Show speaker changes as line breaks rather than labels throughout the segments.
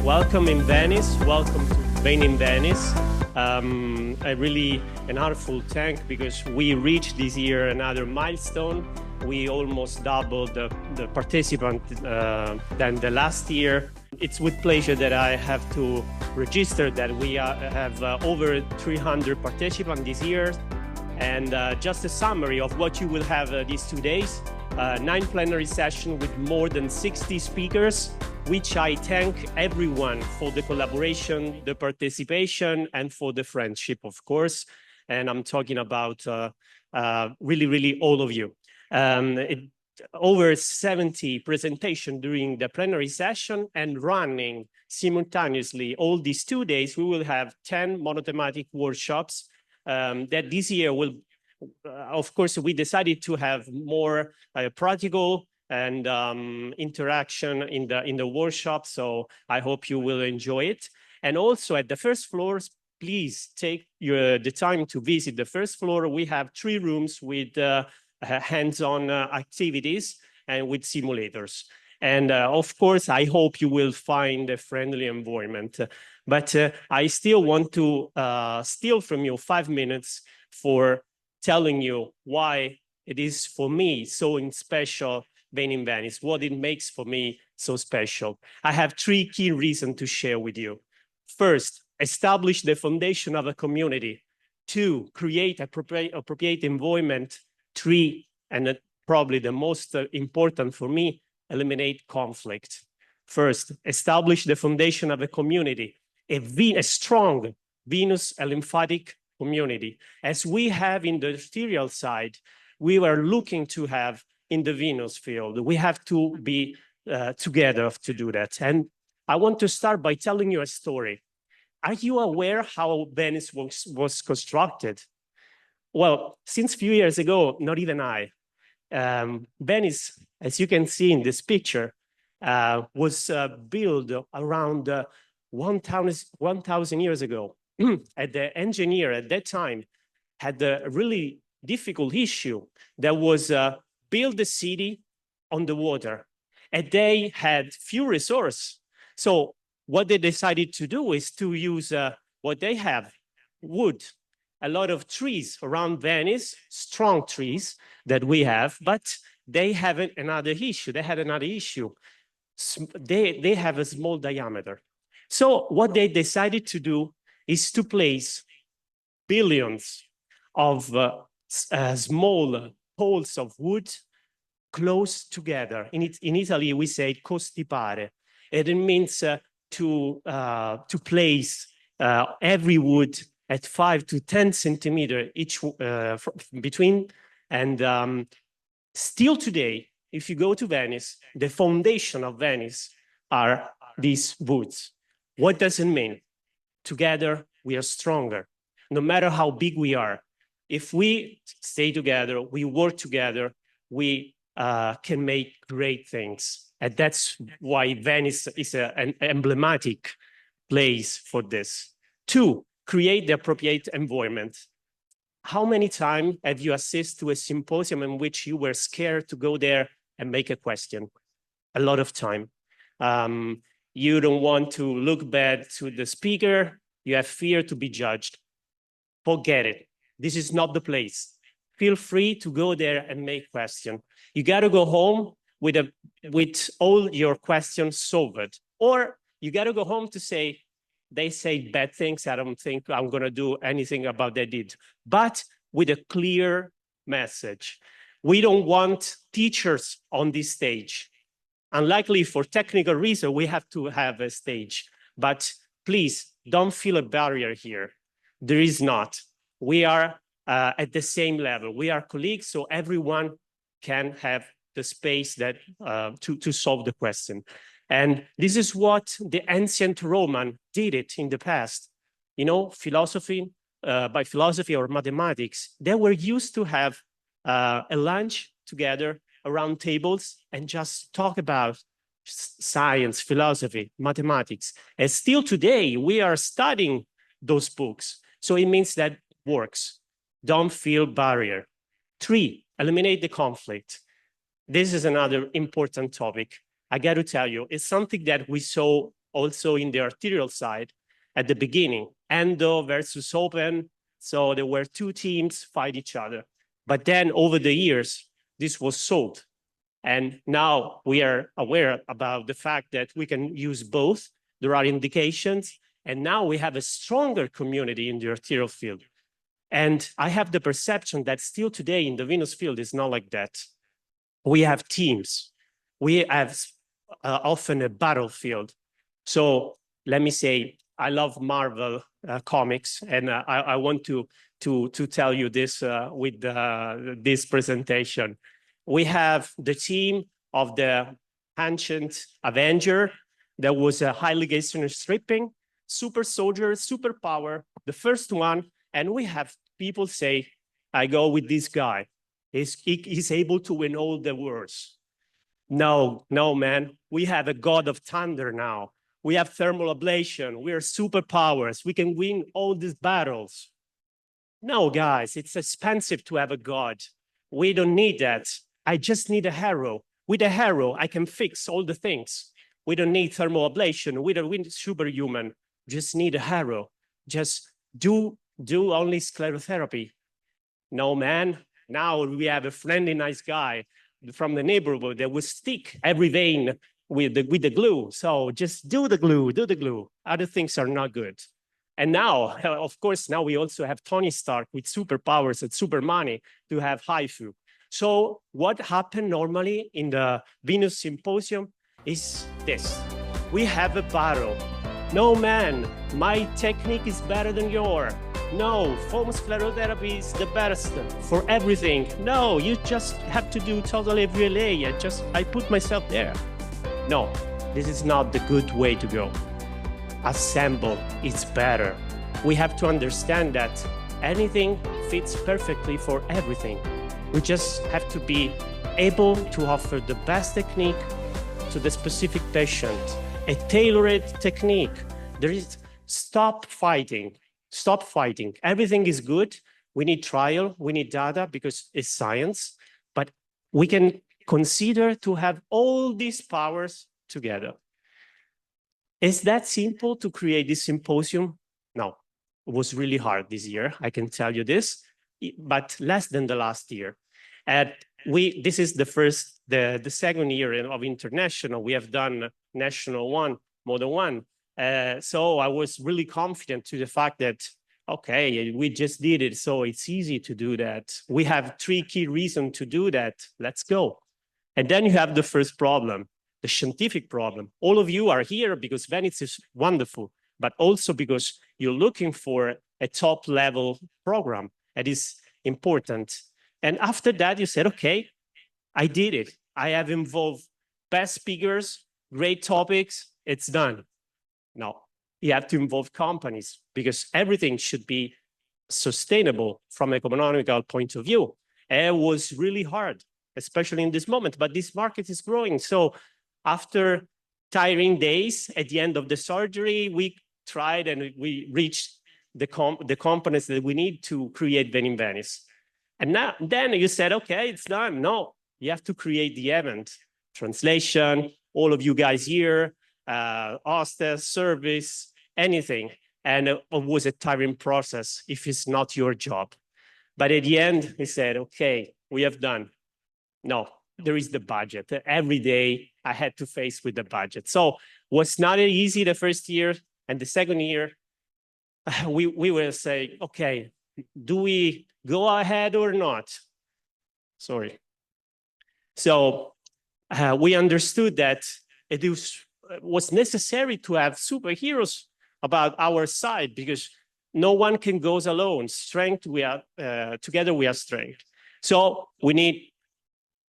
Welcome in Venice. Welcome to Vein in Venice. An heartfelt thank because we reached this year another milestone. We almost doubled the participant than the last year. It's with pleasure that I have to register that we have over 300 participants this year. And just a summary of what you will have these 2 days. 9 plenary sessions with more than 60 speakers, which I thank everyone for the collaboration, the participation, and for the friendship, of course. And I'm talking about really all of you. Over 70 presentations during the plenary session, and running simultaneously all these 2 days, we will have 10 monothematic workshops that this year will, of course, we decided to have more practical and interaction in the workshop. So I hope you will enjoy it. And also at the first floor, please take the time to visit the first floor. We have 3 rooms with hands-on activities and with simulators. And of course, I hope you will find a friendly environment. But I still want to steal from you 5 minutes for telling you why it is for me so special Vein in Venice, what it makes for me so special. I have 3 key reasons to share with you. First, establish the foundation of a community. 2, create appropriate environment. 3, and probably the most important for me, eliminate conflict. First, establish the foundation of a community, a strong venous and lymphatic community. As we have in the arterial side, we were looking to have in the venous field. We have to be together to do that. And I want to start by telling you a story. Are you aware how Venice was constructed? Well, since a few years ago, not even I. Venice, as you can see in this picture, was built around 1,000 years ago. And the engineer at that time had a really difficult issue. That was build the city on the water, and they had few resources. So what they decided to do is to use what they have, wood, a lot of trees around Venice, strong trees that we have, but they have another issue. They had another issue. They have a small diameter. So what they decided to do is to place billions of small poles of wood close together. In Italy, we say costipare. And it means to place every wood at 5 to 10 centimeters each between. And still today, if you go to Venice, the foundation of Venice are these woods. What does it mean? Together, we are stronger, no matter how big we are. If we stay together, we work together, we can make great things. And that's why Venice is an emblematic place for this. 2, create the appropriate environment. How many times have you assisted to a symposium in which you were scared to go there and make a question? A lot of time. You don't want to look bad to the speaker. You have fear to be judged. Forget it. This is not the place. Feel free to go there and make questions. You got to go home with all your questions solved. Or you got to go home to say, they say bad things. I don't think I'm going to do anything about that deed. But with a clear message. We don't want teachers on this stage. Unlikely for technical reasons, we have to have a stage. But please, don't feel a barrier here. There is not. We are at the same level. We are colleagues, so everyone can have the space that to solve the question. And this is what the ancient Roman did it in the past. You know, philosophy, by philosophy or mathematics, they were used to have a lunch together around tables and just talk about science, philosophy, mathematics. And still today, we are studying those books. So it means that works. Don't feel barrier. 3, eliminate the conflict. This is another important topic. I got to tell you, it's something that we saw also in the arterial side at the beginning, endo versus open. So there were two teams fight each other. But then over the years, this was solved. And now we are aware about the fact that we can use both. There are indications. And now we have a stronger community in the arterial field. And I have the perception that still today in the venous field is not like that. We have teams. We have often a battlefield. So let me say, I love Marvel comics, and I want to tell you this with this presentation. We have the team of the ancient Avenger. That was a highly Gaussian stripping, super soldier, super power, the first one. And we have people say, I go with this guy. He's able to win all the wars. No, man. We have a god of thunder now. We have thermal ablation. We are superpowers. We can win all these battles. No, guys, it's expensive to have a god. We don't need that. I just need a hero. With a hero, I can fix all the things. We don't need thermal ablation. We don't need superhuman. Just need a hero. Just do only sclerotherapy. No, man. Now we have a friendly, nice guy from the neighborhood that will stick every vein with the glue. So just do the glue. Other things are not good. And now, of course, now we also have Tony Stark with superpowers and super money to have HIFU. So what happened normally in the Venus Symposium is this. We have a battle. No, man, my technique is better than yours. No, foam sclerotherapy is the best for everything. No, you just have to do total AVLA. I put myself there. No, this is not the good way to go. Assemble, it's better. We have to understand that anything fits perfectly for everything. We just have to be able to offer the best technique to the specific patient, a tailored technique. Stop fighting. Everything is good. We need trial, we need data because it's science, but we can consider to have all these powers together. Is that simple to create this symposium? No, it was really hard this year, I can tell you this, but less than the last year. And this is the second year of international. We have done national one, model one. So I was really confident to the fact that, okay, we just did it, so it's easy to do that. We have 3 key reasons to do that. Let's go. And then you have the first problem, the scientific problem. All of you are here because Venice is wonderful, but also because you're looking for a top-level program that is important. And after that, you said, okay, I did it. I have involved best speakers, great topics, it's done. No, you have to involve companies because everything should be sustainable from an economical point of view. And it was really hard, especially in this moment, but this market is growing. So after tiring days at the end of the surgery, we tried and we reached the components that we need to create Venice. And then you said, okay, it's done. No, you have to create the event, translation, all of you guys here, hostess, service, anything. And it was a tiring process if it's not your job. But at the end, he said, okay, we have done. No, there is the budget. Every day I had to face with the budget. So it was not easy the first year. And the second year, we will say, okay, do we go ahead or not? Sorry. So we understood that it was necessary to have superheroes about our side because no one can go alone. Strength, together we are strength. So we need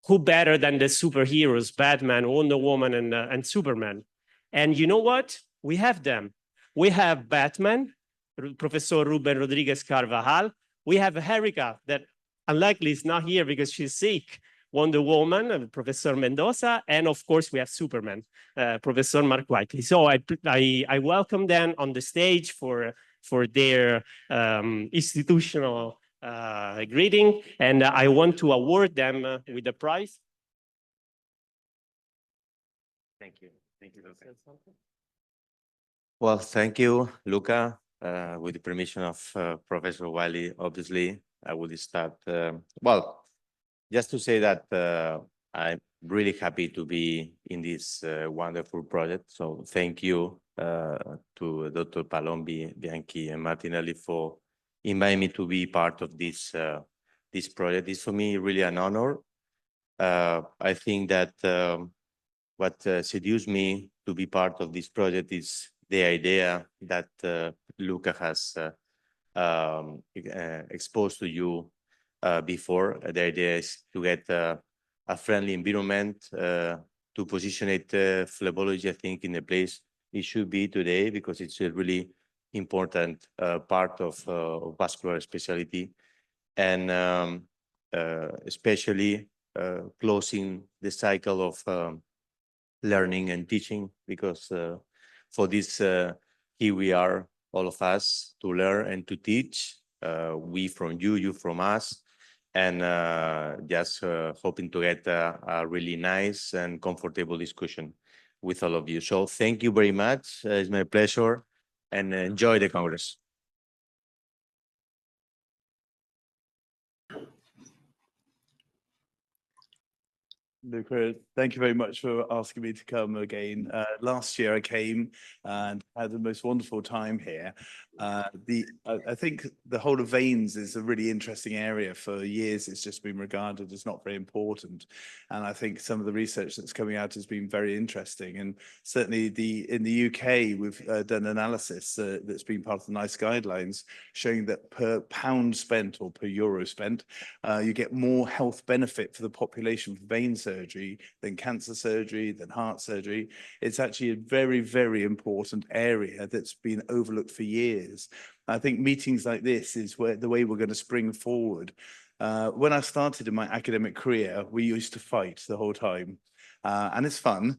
who better than the superheroes, Batman, Wonder Woman, and Superman. And you know what? We have them. We have Batman, Professor Ruben Rodriguez Carvajal. We have Erica, that unlikely is not here because she's sick. Wonder Woman, Professor Mendoza, and of course we have Superman, Professor Mark Whiteley. So I welcome them on the stage for their institutional greeting, and I want to award them with a prize. Thank you. Thank you, Luca.
Well, thank you, Luca. With the permission of Professor Wiley, obviously, I will start. Well, just to say that I'm really happy to be in this wonderful project. So thank you to Dr. Palombi, Bianchi, and Martinelli for inviting me to be part of this this project. It's for me really an honor. I think that what seduced me to be part of this project is the idea that Luca has exposed to you before. The idea is to get a friendly environment to position it, phlebology, I think, in the place it should be today, because it's a really important part of vascular specialty, and especially closing the cycle of learning and teaching, because for this, here we are, all of us, to learn and to teach, we from you, you from us, and just hoping to get a really nice and comfortable discussion with all of you. So thank you very much. It's my pleasure, and enjoy the Congress.
Luca, thank you very much for asking me to come again. Last year I came and had the most wonderful time here. I think the whole of veins is a really interesting area. For years it's just been regarded as not very important, and I think some of the research that's coming out has been very interesting. And certainly in the UK we've done analysis that's been part of the NICE guidelines, showing that per pound spent or per euro spent, you get more health benefit for the population for vein surgery than cancer surgery, than heart surgery. It's actually a very, very important area that's been overlooked for years. I think meetings like this is the way we're going to spring forward. When I started in my academic career, we used to fight the whole time. And it's fun,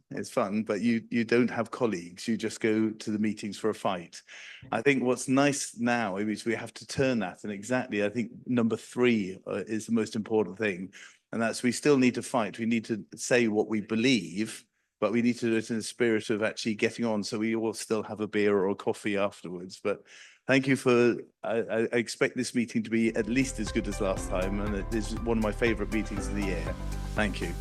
but you don't have colleagues, you just go to the meetings for a fight. I think what's nice now is we have to turn that, and exactly, I think number 3 is the most important thing. And that's, we still need to fight. We need to say what we believe, but we need to do it in the spirit of actually getting on, so we all still have a beer or a coffee afterwards. But thank you for, I expect this meeting to be at least as good as last time, and it is one of my favorite meetings of the year. Thank you.